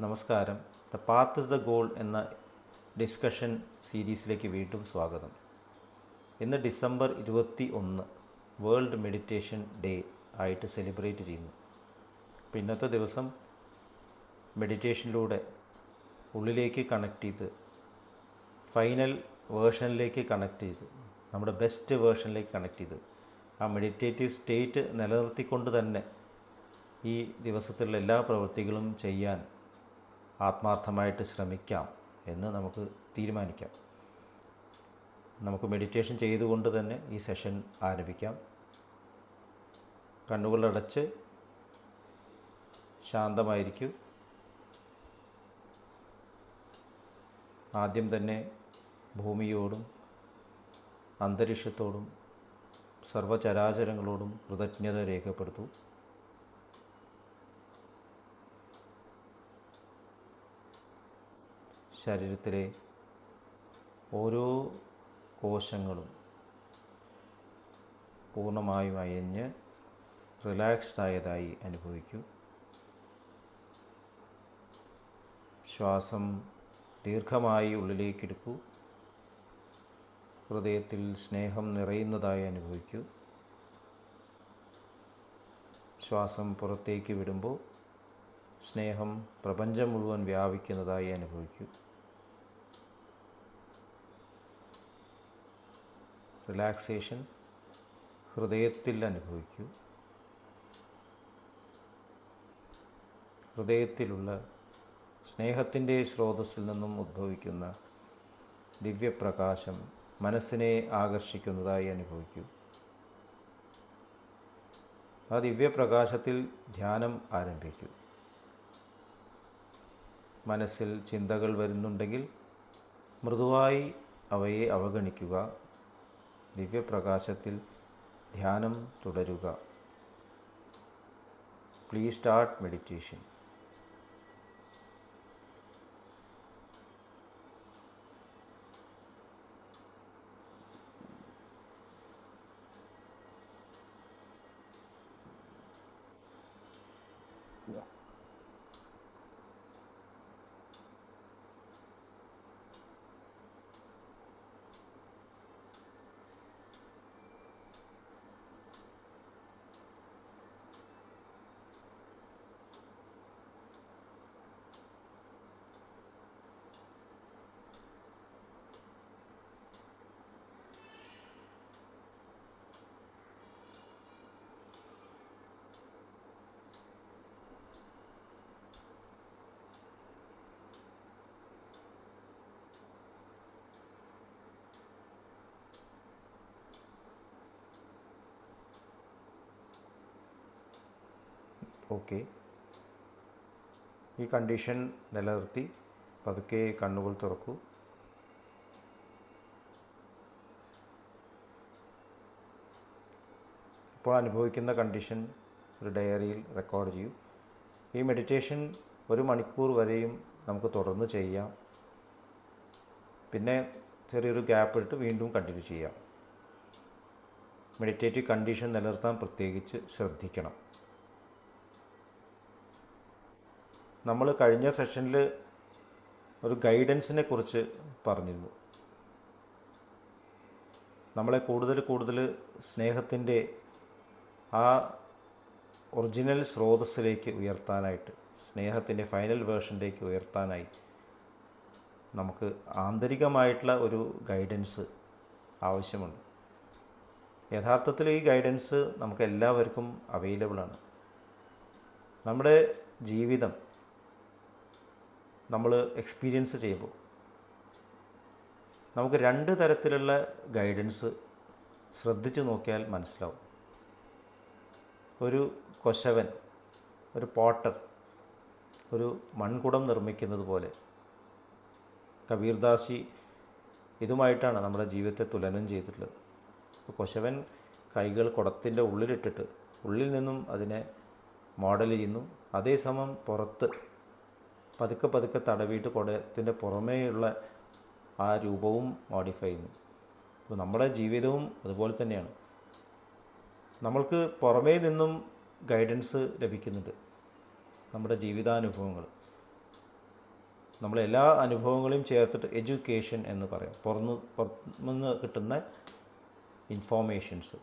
നമസ്കാരം. The path is the goal എന്ന discussion സീരീസിലേക്ക് വീണ്ടും സ്വാഗതം. ഇന്ന് ഡിസംബർ 21 വേൾഡ് മെഡിറ്റേഷൻ ഡേ ആയിട്ട് സെലിബ്രേറ്റ് ചെയ്യുന്നു. അപ്പോൾ ഇന്നത്തെ ദിവസം മെഡിറ്റേഷനിലൂടെ ഉള്ളിലേക്ക് കണക്ട് ചെയ്ത് ഫൈനൽ വേർഷനിലേക്ക് കണക്ട് ചെയ്ത് നമ്മുടെ ബെസ്റ്റ് വേർഷനിലേക്ക് കണക്ട് ചെയ്ത് ആ മെഡിറ്റേറ്റീവ് സ്റ്റേറ്റ് നിലനിർത്തിക്കൊണ്ട് തന്നെ ഈ ദിവസത്തിലുള്ള എല്ലാ പ്രവൃത്തികളും ചെയ്യാൻ ആത്മാർത്ഥമായിട്ട് ശ്രമിക്കാം എന്ന് നമുക്ക് തീരുമാനിക്കാം. നമുക്ക് മെഡിറ്റേഷൻ ചെയ്തുകൊണ്ട് തന്നെ ഈ സെഷൻ ആരംഭിക്കാം. കണ്ണുകളടച്ച് ശാന്തമായിരിക്കൂ. ആദ്യം തന്നെ ഭൂമിയോടും അന്തരീക്ഷത്തോടും സർവചരാചരങ്ങളോടും കൃതജ്ഞത രേഖപ്പെടുത്തൂ. ശരീരത്തിലെ ഓരോ കോശങ്ങളും പൂർണ്ണമായും അയഞ്ഞ് റിലാക്സ്ഡ് ആയതായി അനുഭവിക്കൂ. ശ്വാസം ദീർഘമായി ഉള്ളിലേക്കെടുക്കൂ. ഹൃദയത്തിൽ സ്നേഹം നിറയുന്നതായി അനുഭവിക്കൂ. ശ്വാസം പുറത്തേക്ക് വിടുമ്പോൾ സ്നേഹം പ്രപഞ്ചം മുഴുവൻ വ്യാപിക്കുന്നതായി അനുഭവിക്കൂ. റിലാക്സേഷൻ ഹൃദയത്തിൽ അനുഭവിക്കൂ. ഹൃദയത്തിലുള്ള സ്നേഹത്തിൻ്റെ സ്രോതസ്സിൽ നിന്നും ഉദ്ഭവിക്കുന്ന ദിവ്യപ്രകാശം മനസ്സിനെ ആകർഷിക്കുന്നതായി അനുഭവിക്കൂ. ആ ദിവ്യപ്രകാശത്തിൽ ധ്യാനം ആരംഭിക്കൂ. മനസ്സിൽ ചിന്തകൾ വരുന്നുണ്ടെങ്കിൽ മൃദുവായി അവയെ അവഗണിക്കുക. ദിവ്യപ്രകാശത്തിൽ ധ്യാനം തുടരുക. Please start meditation. ഓക്കെ, ഈ കണ്ടീഷൻ നിലനിർത്തി പതുക്കെ കണ്ണുകൾ തുറക്കൂ. ഇപ്പോൾ അനുഭവിക്കുന്ന കണ്ടീഷൻ ഒരു ഡയറിയിൽ റെക്കോർഡ് ചെയ്യൂ. ഈ മെഡിറ്റേഷൻ 1 മണിക്കൂർ വരെയും നമുക്ക് തുടർന്ന് ചെയ്യാം. പിന്നെ ചെറിയൊരു ഗ്യാപ്പ് ഇട്ട് വീണ്ടും കണ്ടിന്യൂ ചെയ്യാം. മെഡിറ്റേറ്റീവ് കണ്ടീഷൻ നിലനിർത്താൻ പ്രത്യേകിച്ച് ശ്രദ്ധിക്കണം. നമ്മൾ കഴിഞ്ഞ സെഷനിൽ ഒരു ഗൈഡൻസിനെ കുറിച്ച് പറഞ്ഞിരുന്നു. നമ്മളെ കൂടുതൽ സ്നേഹത്തിൻ്റെ ആ ഒറിജിനൽ സ്രോതസ്സിലേക്ക് ഉയർത്താനായിട്ട്, സ്നേഹത്തിൻ്റെ ഫൈനൽ വേർഷനിലേക്ക് ഉയർത്താനായി നമുക്ക് ആന്തരികമായിട്ടുള്ള ഒരു ഗൈഡൻസ് ആവശ്യമുണ്ട്. യഥാർത്ഥത്തിൽ ഈ ഗൈഡൻസ് നമുക്ക് എല്ലാവർക്കും അവൈലബിളാണ്. നമ്മുടെ ജീവിതം നമ്മൾ എക്സ്പീരിയൻസ് ചെയ്യുമ്പോൾ നമുക്ക് 2 തരത്തിലുള്ള ഗൈഡൻസ് ശ്രദ്ധിച്ചു നോക്കിയാൽ മനസ്സിലാവും. ഒരു കൊശവൻ, ഒരു പോട്ടർ ഒരു മൺകുടം നിർമ്മിക്കുന്നത് പോലെ കബീർദാസി ഇതുമായിട്ടാണ് നമ്മുടെ ജീവിതത്തെ തുലനം ചെയ്തിട്ടുള്ളത്. കൊശവൻ കൈകൾ കുടത്തിൻ്റെ ഉള്ളിലിട്ടിട്ട് ഉള്ളിൽ നിന്നും അതിനെ മോഡൽ ചെയ്യുന്നു. അതേസമയം പുറത്ത് പതുക്കെ തടവിയിട്ട് കുടത്തിൻ്റെ പുറമേയുള്ള ആ രൂപവും മോഡിഫൈ ചെയ്യുന്നു. അപ്പോൾ നമ്മുടെ ജീവിതവും അതുപോലെ തന്നെയാണ്. നമ്മൾക്ക് പുറമേ നിന്നും ഗൈഡൻസ് ലഭിക്കുന്നുണ്ട്. നമ്മുടെ ജീവിതാനുഭവങ്ങൾ, നമ്മളെല്ലാ അനുഭവങ്ങളെയും ചേർത്തിട്ട് എഡ്യൂക്കേഷൻ എന്ന് പറയാം. പുറത്തുനിന്ന് കിട്ടുന്ന ഇൻഫോർമേഷൻസ്,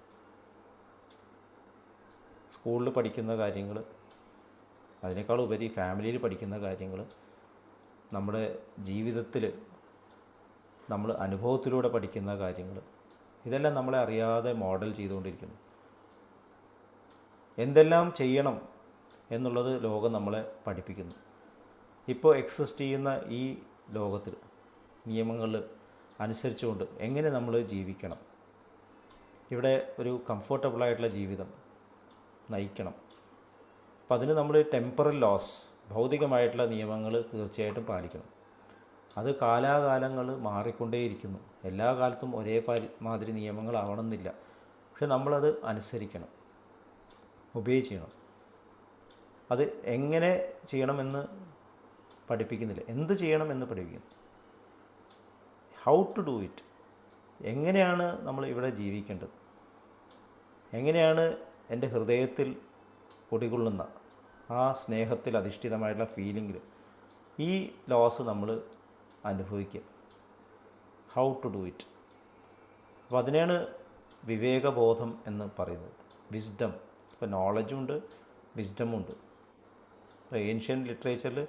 സ്കൂളിൽ പഠിക്കുന്ന കാര്യങ്ങൾ, അതിനേക്കാളുപരി ഫാമിലിയിൽ പഠിക്കുന്ന കാര്യങ്ങൾ, നമ്മുടെ ജീവിതത്തിൽ നമ്മൾ അനുഭവത്തിലൂടെ പഠിക്കുന്ന കാര്യങ്ങൾ, ഇതെല്ലാം നമ്മളെ അറിയാതെ മോഡൽ ചെയ്തുകൊണ്ടിരിക്കുന്നു. എന്തെല്ലാം ചെയ്യണം എന്നുള്ളത് ലോകം നമ്മളെ പഠിപ്പിക്കുന്നു. ഇപ്പോൾ എക്സിസ്റ്റ് ചെയ്യുന്ന ഈ ലോകത്തിൽ നിയമങ്ങൾ അനുസരിച്ചുകൊണ്ട് എങ്ങനെ നമ്മൾ ജീവിക്കണം, ഇവിടെ ഒരു കംഫർട്ടബിളായിട്ടുള്ള ജീവിതം നയിക്കണം. അപ്പം അതിന് നമ്മൾ ടെമ്പറൽ ലോസ്, ഭൗതികമായിട്ടുള്ള നിയമങ്ങൾ തീർച്ചയായിട്ടും പാലിക്കണം. അത് കാലാകാലങ്ങൾ മാറിക്കൊണ്ടേയിരിക്കുന്നു. എല്ലാ കാലത്തും ഒരേ മാതിരി നിയമങ്ങളാവണമെന്നില്ല. പക്ഷെ നമ്മളത് അനുസരിക്കണം, ഒബേ ചെയ്യണം. അത് എങ്ങനെ ചെയ്യണമെന്ന് പഠിപ്പിക്കുന്നില്ല, എന്ത് ചെയ്യണമെന്ന് പഠിപ്പിക്കുന്നു. ഹൗ ടു ഡു ഇറ്റ്, എങ്ങനെയാണ് നമ്മൾ ഇവിടെ ജീവിക്കേണ്ടത്, എങ്ങനെയാണ് എൻ്റെ ഹൃദയത്തിൽ കുടികൊള്ളുന്ന ആ സ്നേഹത്തിൽ അധിഷ്ഠിതമായിട്ടുള്ള ഫീലിങ്ങിൽ ഈ ലോസ് നമ്മൾ അനുഭവിക്കുക. How to do it. അപ്പോൾ അതിനെയാണ് വിവേകബോധം എന്ന് പറയുന്നത്, വിസ്ഡം. ഇപ്പോൾ നോളജും ഉണ്ട്, വിസ്ഡമും ഉണ്ട്. ഇപ്പോൾ ഏൻഷ്യൻ ലിറ്ററേച്ചറിൽ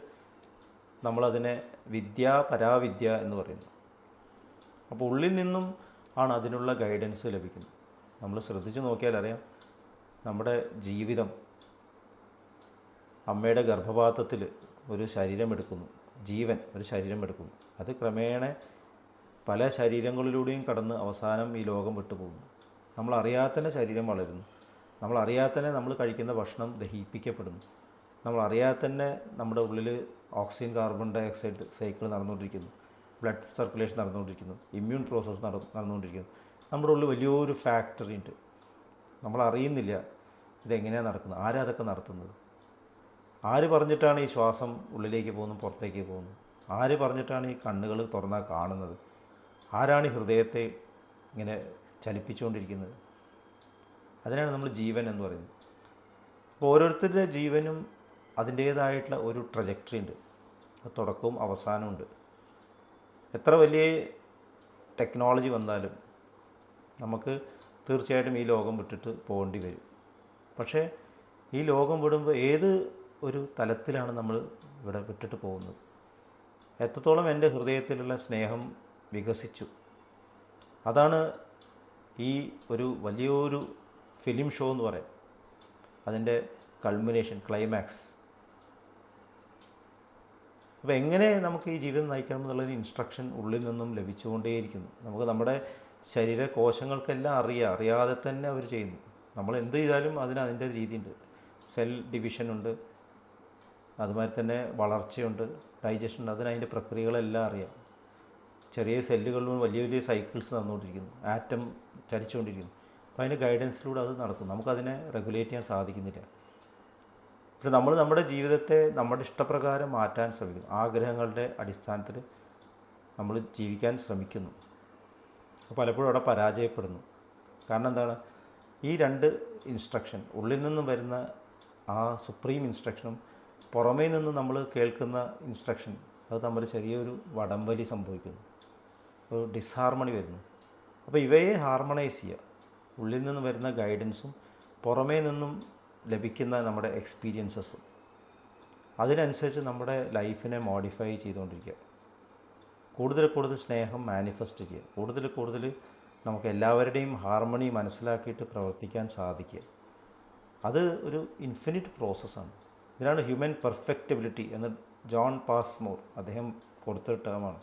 നമ്മളതിനെ വിദ്യ, പരാവിദ്യ എന്ന് പറയുന്നു. അപ്പോൾ ഉള്ളിൽ നിന്നും ആണ് അതിനുള്ള ഗൈഡൻസ് ലഭിക്കുന്നത്. നമ്മൾ ശ്രദ്ധിച്ച് നോക്കിയാൽ അറിയാം, നമ്മുടെ ജീവിതം അമ്മയുടെ ഗർഭപാത്രത്തിൽ ഒരു ശരീരമെടുക്കുന്നു, ജീവൻ ഒരു ശരീരമെടുക്കുന്നു. അത് ക്രമേണ പല ശരീരങ്ങളിലൂടെയും കടന്ന് അവസാനം ഈ ലോകം വിട്ടുപോകുന്നു. നമ്മളറിയാതെ തന്നെ ശരീരം വളരുന്നു, നമ്മളറിയാതെ തന്നെ നമ്മൾ കഴിക്കുന്ന ഭക്ഷണം ദഹിപ്പിക്കപ്പെടുന്നു, നമ്മളറിയാതെ തന്നെ നമ്മുടെ ഉള്ളിൽ oxygen carbon dioxide cycle നടന്നുകൊണ്ടിരിക്കുന്നു, ബ്ലഡ് സർക്കുലേഷൻ നടന്നുകൊണ്ടിരിക്കുന്നു, ഇമ്മ്യൂൺ പ്രോസസ്സ് നടന്നുകൊണ്ടിരിക്കുന്നു. നമ്മുടെ ഉള്ളിൽ വലിയൊരു ഫാക്ടറി ഉണ്ട്, നമ്മളറിയുന്നില്ല ഇതെങ്ങനെയാണ് നടക്കുന്നത്, ആരാ അതൊക്കെ നടത്തുന്നത്, ആര് പറഞ്ഞിട്ടാണ് ഈ ശ്വാസം ഉള്ളിലേക്ക് പോകുന്നു പുറത്തേക്ക് പോകുന്നു, ആര് പറഞ്ഞിട്ടാണ് ഈ കണ്ണുകൾ തുറന്നാൽ കാണുന്നത്, ആരാണ് ഈ ഹൃദയത്തെ ഇങ്ങനെ ചലിപ്പിച്ചുകൊണ്ടിരിക്കുന്നത്. അതിനാണ് നമ്മൾ ജീവൻ എന്ന് പറയുന്നത്. അപ്പോൾ ഓരോരുത്തരുടെ ജീവനും അതിൻ്റേതായിട്ടുള്ള ഒരു ട്രജക്ടറി ഉണ്ട്, തുടക്കവും അവസാനവും ഉണ്ട്. എത്ര വലിയ ടെക്നോളജി വന്നാലും നമുക്ക് തീർച്ചയായിട്ടും ഈ ലോകം വിട്ടിട്ട് പോകേണ്ടി വരും. പക്ഷേ ഈ ലോകം വിടുമ്പോൾ ഏത് ഒരു തലത്തിലാണ് നമ്മൾ ഇവിടെ വിട്ടിട്ട് പോകുന്നത്, എത്രത്തോളം എൻ്റെ ഹൃദയത്തിലുള്ള സ്നേഹം വികസിച്ചു, അതാണ് ഈ ഒരു വലിയൊരു ഫിലിം ഷോ എന്ന് പറയാം, അതിൻ്റെ കൾമിനേഷൻ, ക്ലൈമാക്സ്. അപ്പോൾ എങ്ങനെ നമുക്ക് ഈ ജീവിതം നയിക്കണം എന്നുള്ളൊരു ഇൻസ്ട്രക്ഷൻ ഉള്ളിൽ നിന്നും ലഭിച്ചുകൊണ്ടേയിരിക്കുന്നു. നമുക്ക് നമ്മുടെ ശരീര കോശങ്ങൾക്കെല്ലാം അറിയാതെ തന്നെ അവർ ചെയ്യുന്നു. നമ്മൾ എന്ത് ചെയ്താലും അതിൻ്റെ രീതിയുണ്ട്. സെൽ ഡിവിഷനുണ്ട്, അതുമാതിരി തന്നെ വളർച്ചയുണ്ട്, ഡൈജഷൻ ഉണ്ട്, അതിൻ്റെ പ്രക്രിയകളെല്ലാം അറിയാം. ചെറിയ സെല്ലുകളിലും വലിയ വലിയ സൈക്കിൾസ് നടന്നുകൊണ്ടിരിക്കുന്നു, ആറ്റം ചലിച്ചുകൊണ്ടിരിക്കുന്നു. അപ്പോൾ അതിൻ്റെ ഗൈഡൻസിലൂടെ അത് നടക്കും. നമുക്കതിനെ റെഗുലേറ്റ് ചെയ്യാൻ സാധിക്കുന്നില്ല. പക്ഷെ നമ്മൾ നമ്മുടെ ജീവിതത്തെ നമ്മുടെ ഇഷ്ടപ്രകാരം മാറ്റാൻ ശ്രമിക്കുന്നു, ആഗ്രഹങ്ങളുടെ അടിസ്ഥാനത്തിൽ നമ്മൾ ജീവിക്കാൻ ശ്രമിക്കുന്നു. അപ്പോൾ പലപ്പോഴും അവിടെ പരാജയപ്പെടുന്നു. കാരണം എന്താണ്, ഈ രണ്ട് ഇൻസ്ട്രക്ഷൻ, ഉള്ളിൽ നിന്നും വരുന്ന ആ സുപ്രീം ഇൻസ്ട്രക്ഷനും പുറമേ നിന്ന് നമ്മൾ കേൾക്കുന്ന ഇൻസ്ട്രക്ഷൻ, അത് തമ്മിൽ ചെറിയൊരു വടംവലി സംഭവിക്കുന്നു, ഒരു ഡിസ്ഹാർമണി വരുന്നു. അപ്പോൾ ഇവയെ ഹാർമണൈസ് ചെയ്യുക, ഉള്ളിൽ നിന്ന് വരുന്ന ഗൈഡൻസും പുറമേ നിന്നും ലഭിക്കുന്ന നമ്മുടെ എക്സ്പീരിയൻസസും, അതിനനുസരിച്ച് നമ്മുടെ ലൈഫിനെ മോഡിഫൈ ചെയ്തുകൊണ്ടിരിക്കുക. കൂടുതൽ സ്നേഹം മാനിഫെസ്റ്റ് ചെയ്യുക, കൂടുതൽ നമുക്ക് എല്ലാവരുടെയും ഹാർമണി മനസ്സിലാക്കിയിട്ട് പ്രവർത്തിക്കാൻ സാധിക്കുക. അത് ഒരു ഇൻഫിനിറ്റ് പ്രോസസ്സാണ്. ഇതിനാണ് ഹ്യൂമൻ പെർഫെക്റ്റബിലിറ്റി എന്ന് ജോൺ പാസ്മോർ അദ്ദേഹം കൊടുത്തൊരു ടേമാണ്.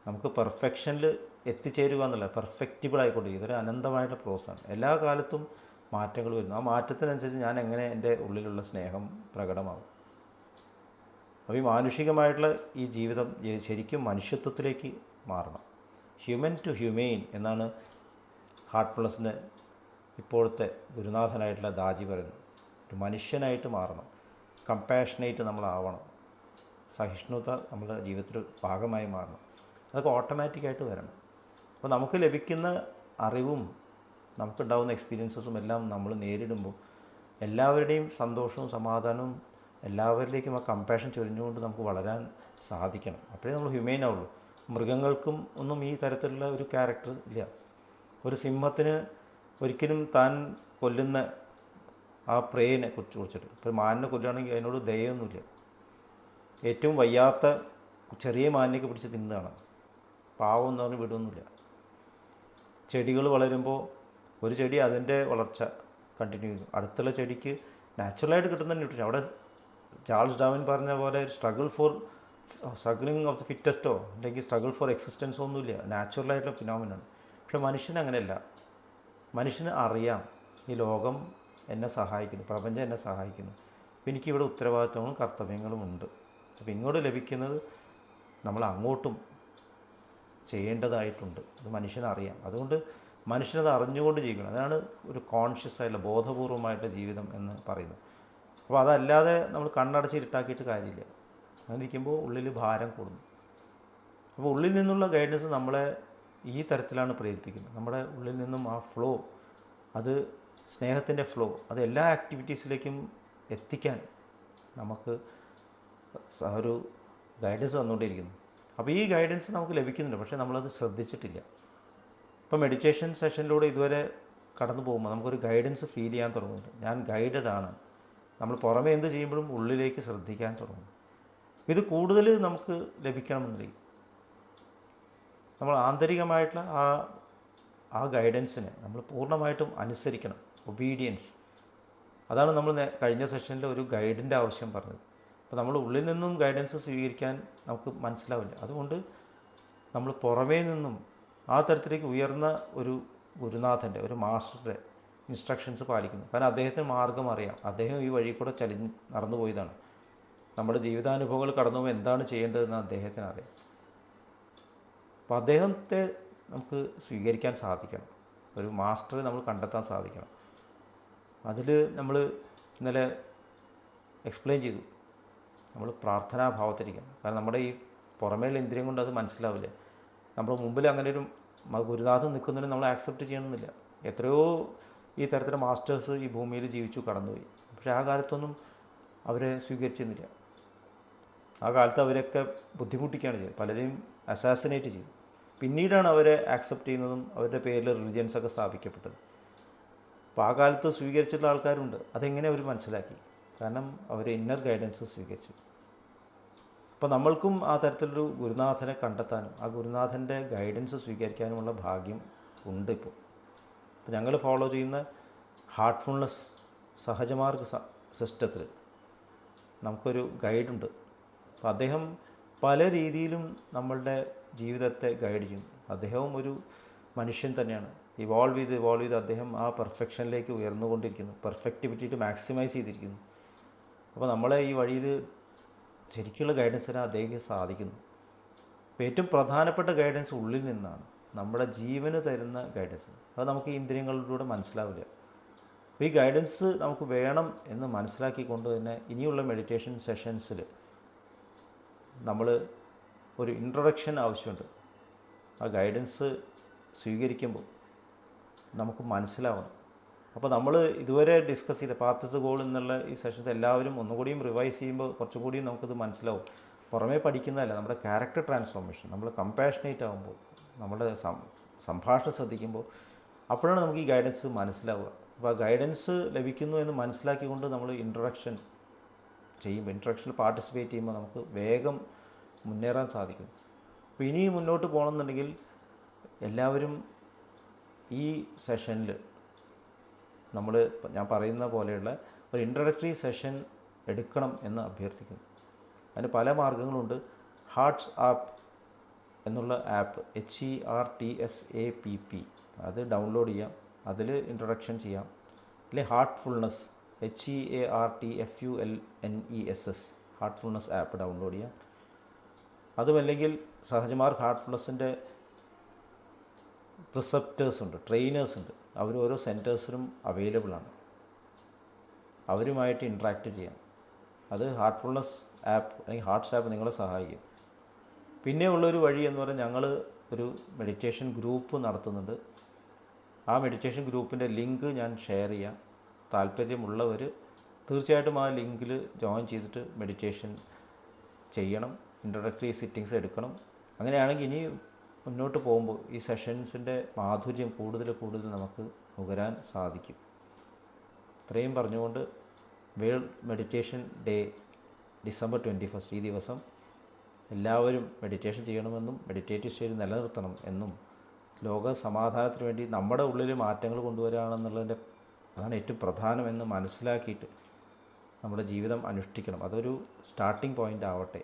നമുക്ക് പെർഫെക്ഷനിൽ എത്തിച്ചേരുക എന്നല്ല, പെർഫെക്റ്റിബിൾ ആയിക്കൊണ്ടിരിക്കുക. ഇതൊരു അനന്തമായിട്ടുള്ള പ്രോസസ്സാണ്. എല്ലാ കാലത്തും മാറ്റങ്ങൾ വരുന്നു. ആ മാറ്റത്തിനനുസരിച്ച് ഞാൻ എങ്ങനെ എൻ്റെ ഉള്ളിലുള്ള സ്നേഹം പ്രകടമാകും. അപ്പോൾ ഈ മാനുഷികമായിട്ടുള്ള ഈ ജീവിതം ശരിക്കും മനുഷ്യത്വത്തിലേക്ക് മാറണം. ഹ്യൂമൻ ടു ഹ്യൂമെയിൻ എന്നാണ് ഹാർട്ട്ഫുൾനെസ്സിൻ്റെ ഇപ്പോഴത്തെ ഗുരുനാഥനായിട്ടുള്ള ദാജി പറയുന്നത്. ഒരു മനുഷ്യനായിട്ട് മാറണം, കമ്പാഷനേറ്റ് നമ്മളാവണം, സഹിഷ്ണുത നമ്മുടെ ജീവിതത്തിൽ ഭാഗമായി മാറണം. അതൊക്കെ ഓട്ടോമാറ്റിക്കായിട്ട് വരണം. അപ്പോൾ നമുക്ക് ലഭിക്കുന്ന അറിവും നമുക്കുണ്ടാകുന്ന എക്സ്പീരിയൻസസും എല്ലാം നമ്മൾ നേരിടുമ്പോൾ എല്ലാവരുടെയും സന്തോഷവും സമാധാനവും എല്ലാവരിലേക്കും ആ കമ്പാഷൻ ചൊരിഞ്ഞുകൊണ്ട് നമുക്ക് വളരാൻ സാധിക്കണം. അപ്പോഴേ നമ്മൾ ഹ്യൂമെയിൻ ആവുള്ളൂ. മൃഗങ്ങൾക്കും ഒന്നും ഈ തരത്തിലുള്ള ഒരു ക്യാരക്ടർ ഇല്ല. ഒരു സിംഹത്തിന് ഒരിക്കലും താൻ കൊല്ലുന്ന ആ പ്രേയെ കുറിച്ചിട്ട്, ഇപ്പോൾ മാനിനെ കൊല്ലുകയാണെങ്കിൽ അതിനോട് ദയൊന്നുമില്ല. ഏറ്റവും വയ്യാത്ത ചെറിയ മാനിനെയൊക്കെ പിടിച്ച് തിന്നുകയാണ്, പാവം എന്ന് പറഞ്ഞ് വിടുകയൊന്നുമില്ല. ചെടികൾ വളരുമ്പോൾ ഒരു ചെടി അതിൻ്റെ വളർച്ച കണ്ടിന്യൂ ചെയ്യും, അടുത്തുള്ള ചെടിക്ക് നാച്ചുറലായിട്ട് കിട്ടുന്ന ന്യൂട്രീഷൻ. അവിടെ ചാൾസ് ഡാർവിൻ പറഞ്ഞ പോലെ സ്ട്രഗിളിങ് ഓഫ് ദ ഫിറ്റസ്റ്റോ അല്ലെങ്കിൽ സ്ട്രഗിൾ ഫോർ എക്സിസ്റ്റൻസോ ഒന്നുമില്ല, നാച്ചുറലായിട്ടുള്ള ഫിനോമിനാണ്. പക്ഷേ മനുഷ്യന് അങ്ങനെയല്ല. മനുഷ്യന് അറിയാം ഈ ലോകം എന്നെ സഹായിക്കുന്നു, പ്രപഞ്ചം എന്നെ സഹായിക്കുന്നു, അപ്പോൾ എനിക്കിവിടെ ഉത്തരവാദിത്വങ്ങളും കർത്തവ്യങ്ങളും ഉണ്ട്. അപ്പോൾ ഇങ്ങോട്ട് ലഭിക്കുന്നത് നമ്മൾ അങ്ങോട്ടും ചെയ്യേണ്ടതായിട്ടുണ്ട്. അത് മനുഷ്യനറിയാം. അതുകൊണ്ട് മനുഷ്യനത് അറിഞ്ഞുകൊണ്ട് ജീവിക്കണം. അതാണ് ഒരു കോൺഷ്യസ് ആയിട്ടുള്ള ബോധപൂർവമായിട്ടുള്ള ജീവിതം എന്ന് പറയുന്നത്. അപ്പോൾ അതല്ലാതെ നമ്മൾ കണ്ണടച്ച് ഇരുട്ടാക്കിയിട്ട് കാര്യമില്ല. അങ്ങനെ ഇരിക്കുമ്പോൾ ഉള്ളിൽ ഭാരം കൂടുന്നു. അപ്പോൾ ഉള്ളിൽ നിന്നുള്ള ഗൈഡൻസ് നമ്മളെ ഈ തരത്തിലാണ് പ്രേരിപ്പിക്കുന്നത്. നമ്മുടെ ഉള്ളിൽ നിന്നും ആ ഫ്ലോ, അത് സ്നേഹത്തിൻ്റെ ഫ്ലോ, അത് എല്ലാ ആക്ടിവിറ്റീസിലേക്കും എത്തിക്കാൻ നമുക്ക് ഒരു ഗൈഡൻസ് വന്നുകൊണ്ടിരിക്കുന്നു. അപ്പോൾ ഈ ഗൈഡൻസ് നമുക്ക് ലഭിക്കുന്നുണ്ട്, പക്ഷേ നമ്മളത് ശ്രദ്ധിച്ചിട്ടില്ല. ഇപ്പോൾ മെഡിറ്റേഷൻ സെഷനിലൂടെ ഇതുവരെ കടന്നു പോകുമ്പോൾ നമുക്കൊരു ഗൈഡൻസ് ഫീൽ ചെയ്യാൻ തുടങ്ങുന്നുണ്ട്. ഞാൻ ഗൈഡഡ് ആണ്. നമ്മൾ പുറമേ എന്ത് ചെയ്യുമ്പോഴും ഉള്ളിലേക്ക് ശ്രദ്ധിക്കാൻ തുടങ്ങും. ഇത് കൂടുതൽ നമുക്ക് ലഭിക്കണമെന്നുണ്ടെങ്കിൽ നമ്മൾ ആന്തരികമായിട്ടുള്ള ആ ഗൈഡൻസിനെ നമ്മൾ പൂർണ്ണമായിട്ടും അനുസരിക്കണം. ഒബീഡിയൻസ്, അതാണ് നമ്മൾ കഴിഞ്ഞ സെഷനിൽ ഒരു ഗൈഡിൻ്റെ ആവശ്യം പറഞ്ഞത്. അപ്പോൾ നമ്മൾ ഉള്ളിൽ നിന്നും ഗൈഡൻസ് സ്വീകരിക്കാൻ നമുക്ക് മനസ്സിലാവില്ല. അതുകൊണ്ട് നമ്മൾ പുറമേ നിന്നും ആ തരത്തിലേക്ക് ഉയർന്ന ഒരു ഗുരുനാഥൻ്റെ, ഒരു മാസ്റ്ററുടെ ഇൻസ്ട്രക്ഷൻസ് പാലിക്കുന്നു. കാരണം അദ്ദേഹത്തിന് മാർഗം അറിയാം. അദ്ദേഹം ഈ വഴി കൂടെ നടന്നു പോയതാണ്. നമ്മുടെ ജീവിതാനുഭവങ്ങൾ കടന്നു പോകുമ്പോൾ എന്താണ് ചെയ്യേണ്ടതെന്ന് അദ്ദേഹത്തിന് അറിയാം. അപ്പോൾ അദ്ദേഹത്തെ നമുക്ക് സ്വീകരിക്കാൻ സാധിക്കണം. ഒരു മാസ്റ്ററെ നമ്മൾ കണ്ടെത്താൻ സാധിക്കണം. അതിൽ നമ്മൾ ഇന്നലെ എക്സ്പ്ലെയിൻ ചെയ്തു, നമ്മൾ പ്രാർത്ഥനാഭാവത്തിരിക്കണം. കാരണം നമ്മുടെ ഈ പുറമേയുള്ള ഇന്ദ്രിയം കൊണ്ട് അത് മനസ്സിലാവില്ല. നമ്മുടെ മുമ്പിൽ അങ്ങനെ ഒരു ഗുരുനാഥൻ നിൽക്കുന്നതിന് നമ്മൾ ആക്സെപ്റ്റ് ചെയ്യണമെന്നില്ല. എത്രയോ ഈ തരത്തിലുള്ള മാസ്റ്റേഴ്സ് ഈ ഭൂമിയിൽ ജീവിച്ചു കടന്നുപോയി. പക്ഷേ ആ കാലത്തൊന്നും അവരെ സ്വീകരിച്ചിരുന്നില്ല. ആ കാലത്ത് അവരൊക്കെ ബുദ്ധിമുട്ടിക്കുകയാണ് ചെയ്തത്. പലരെയും അസാസിനേറ്റ് ചെയ്തു. പിന്നീടാണ് അവരെ ആക്സെപ്റ്റ് ചെയ്യുന്നതും അവരുടെ പേരിൽ റിലിജൻസൊക്കെ സ്ഥാപിക്കപ്പെട്ടത്. അപ്പോൾ ആ കാലത്ത് സ്വീകരിച്ചിട്ടുള്ള ആൾക്കാരുണ്ട്. അതെങ്ങനെ അവർ മനസ്സിലാക്കി? കാരണം അവർ ഇന്നർ ഗൈഡൻസ് സ്വീകരിച്ചു. അപ്പോൾ നമ്മൾക്കും ആ തരത്തിലൊരു ഗുരുനാഥനെ കണ്ടെത്താനും ആ ഗുരുനാഥൻ്റെ ഗൈഡൻസ് സ്വീകരിക്കാനുമുള്ള ഭാഗ്യം ഉണ്ട്. ഇപ്പോൾ ഞങ്ങൾ ഫോളോ ചെയ്യുന്ന ഹാർട്ട്ഫുൾനെസ് സഹജമാർഗ സിസ്റ്റത്തിൽ നമുക്കൊരു ഗൈഡുണ്ട്. അപ്പോൾ അദ്ദേഹം പല രീതിയിലും നമ്മളുടെ ജീവിതത്തെ ഗൈഡ് ചെയ്യും. അദ്ദേഹവും ഒരു മനുഷ്യൻ തന്നെയാണ്. ഇവോൾവ് ചെയ്ത് അദ്ദേഹം ആ പെർഫെക്ഷനിലേക്ക് ഉയർന്നുകൊണ്ടിരിക്കുന്നു. പെർഫെക്റ്റിവിറ്റി മാക്സിമൈസ് ചെയ്തിരിക്കുന്നു. അപ്പോൾ നമ്മളെ ഈ വഴിയിൽ ശരിക്കുള്ള ഗൈഡൻസിന് അദ്ദേഹം സാധിക്കുന്നു. അപ്പോൾ ഏറ്റവും പ്രധാനപ്പെട്ട ഗൈഡൻസ് ഉള്ളിൽ നിന്നാണ്, നമ്മുടെ ജീവന് തരുന്ന ഗൈഡൻസ്. അത് നമുക്ക് ഈ ഇന്ദ്രിയങ്ങളിലൂടെ മനസ്സിലാവില്ല. അപ്പോൾ ഈ ഗൈഡൻസ് നമുക്ക് വേണം എന്ന് മനസ്സിലാക്കിക്കൊണ്ട് തന്നെ ഇനിയുള്ള മെഡിറ്റേഷൻ സെഷൻസിൽ നമ്മൾ ഒരു ഇൻട്രൊഡക്ഷൻ ആവശ്യമുണ്ട്. ആ ഗൈഡൻസ് സ്വീകരിക്കുമ്പോൾ നമുക്ക് മനസ്സിലാവണം. അപ്പോൾ നമ്മൾ ഇതുവരെ ഡിസ്കസ് ചെയ്ത പാത്ത് ഗോൾ എന്നുള്ള ഈ സെഷൻസ് എല്ലാവരും ഒന്നുകൂടിയും റിവൈസ് ചെയ്യുമ്പോൾ കുറച്ചുകൂടിയും നമുക്കത് മനസ്സിലാവും. പുറമേ പഠിക്കുന്നതല്ല, നമ്മുടെ ക്യാരക്ടർ ട്രാൻസ്ഫോർമേഷൻ, നമ്മൾ കമ്പാഷനേറ്റ് ആകുമ്പോൾ, നമ്മുടെ സംഭാഷണം ശ്രദ്ധിക്കുമ്പോൾ അപ്പോഴാണ് നമുക്ക് ഈ ഗൈഡൻസ് മനസ്സിലാവുക. അപ്പോൾ ആ ഗൈഡൻസ് ലഭിക്കുന്നു എന്ന് മനസ്സിലാക്കിക്കൊണ്ട് നമ്മൾ ഇൻട്രൊഡക്ഷനിൽ പാർട്ടിസിപ്പേറ്റ് ചെയ്യുമ്പോൾ നമുക്ക് വേഗം മുന്നേറാൻ സാധിക്കും. അപ്പോൾ ഇനി മുന്നോട്ട് പോകണമെന്നുണ്ടെങ്കിൽ എല്ലാവരും ഈ സെഷനിൽ ഞാൻ പറയുന്ന പോലെയുള്ള ഒരു ഇൻട്രൊഡക്ടറി സെഷൻ എടുക്കണം എന്ന് അഭ്യർത്ഥിക്കുന്നു. അതിന് പല മാർഗ്ഗങ്ങളുണ്ട്. ഹാർട്ട്സ് ആപ്പ് എന്നുള്ള ആപ്പ്, HERTSAPP, അത് ഡൗൺലോഡ് ചെയ്യാം. അതിൽ ഇൻട്രൊഡക്ഷൻ ചെയ്യാം. അല്ലെങ്കിൽ Heartfulness, HEARTFULNESS, Heartfulness app download ചെയ്യാം. അതുമല്ലെങ്കിൽ സഹജമാർഗ് ഹാർട്ട്ഫുൾനെസ്സിൻ്റെ പ്രിസെപ്റ്റേഴ്സ് ഉണ്ട്, ട്രെയിനേഴ്സ് ഉണ്ട്. അവർ ഓരോ സെൻറ്റേഴ്സിലും അവൈലബിളാണ്. അവരുമായിട്ട് ഇൻട്രാക്റ്റ് ചെയ്യാം. അത് ഹാർട്ട്ഫുൾനെസ് ആപ്പ് അല്ലെങ്കിൽ ഹാർട്ട്സ് ആപ്പ് നിങ്ങളെ സഹായിക്കും. പിന്നെ ഉള്ളൊരു വഴി എന്ന് പറഞ്ഞാൽ ഞങ്ങൾ ഒരു മെഡിറ്റേഷൻ ഗ്രൂപ്പ് നടത്തുന്നുണ്ട്. ആ മെഡിറ്റേഷൻ ഗ്രൂപ്പിൻ്റെ ലിങ്ക് ഞാൻ ഷെയർ ചെയ്യാം. താല്പര്യമുള്ളവർ തീർച്ചയായിട്ടും ആ ലിങ്കിൽ ജോയിൻ ചെയ്തിട്ട് മെഡിറ്റേഷൻ ചെയ്യണം. ഇൻട്രൊഡക്ടറി സിറ്റിങ്സ് എടുക്കണം. അങ്ങനെയാണെങ്കിൽ ഇനി മുന്നോട്ട് പോകുമ്പോൾ ഈ സെഷൻസിൻ്റെ മാധുര്യം കൂടുതൽ നമുക്ക് നുകരാൻ സാധിക്കും. ഇത്രയും പറഞ്ഞുകൊണ്ട് വേൾഡ് മെഡിറ്റേഷൻ ഡേ ഡിസംബർ 21 ഈ ദിവസം എല്ലാവരും മെഡിറ്റേഷൻ ചെയ്യണമെന്നും മെഡിറ്റേറ്റീവ് സ്റ്റേറ്റ് നിലനിർത്തണം എന്നും ലോക സമാധാനത്തിന് വേണ്ടി നമ്മുടെ ഉള്ളിൽ മാറ്റങ്ങൾ കൊണ്ടുവരികയാണെന്നുള്ളതിൻ്റെ അതാണ് ഏറ്റവും പ്രധാനമെന്ന് മനസ്സിലാക്കിയിട്ട് നമ്മുടെ ജീവിതം അനുഷ്ഠിക്കണം. അതൊരു സ്റ്റാർട്ടിംഗ് പോയിൻ്റ് ആവട്ടെ.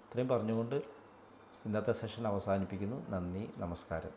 ഇത്രയും പറഞ്ഞുകൊണ്ട് ഇന്നത്തെ സെഷൻ അവസാനിപ്പിക്കുന്നു. നന്ദി, നമസ്കാരം.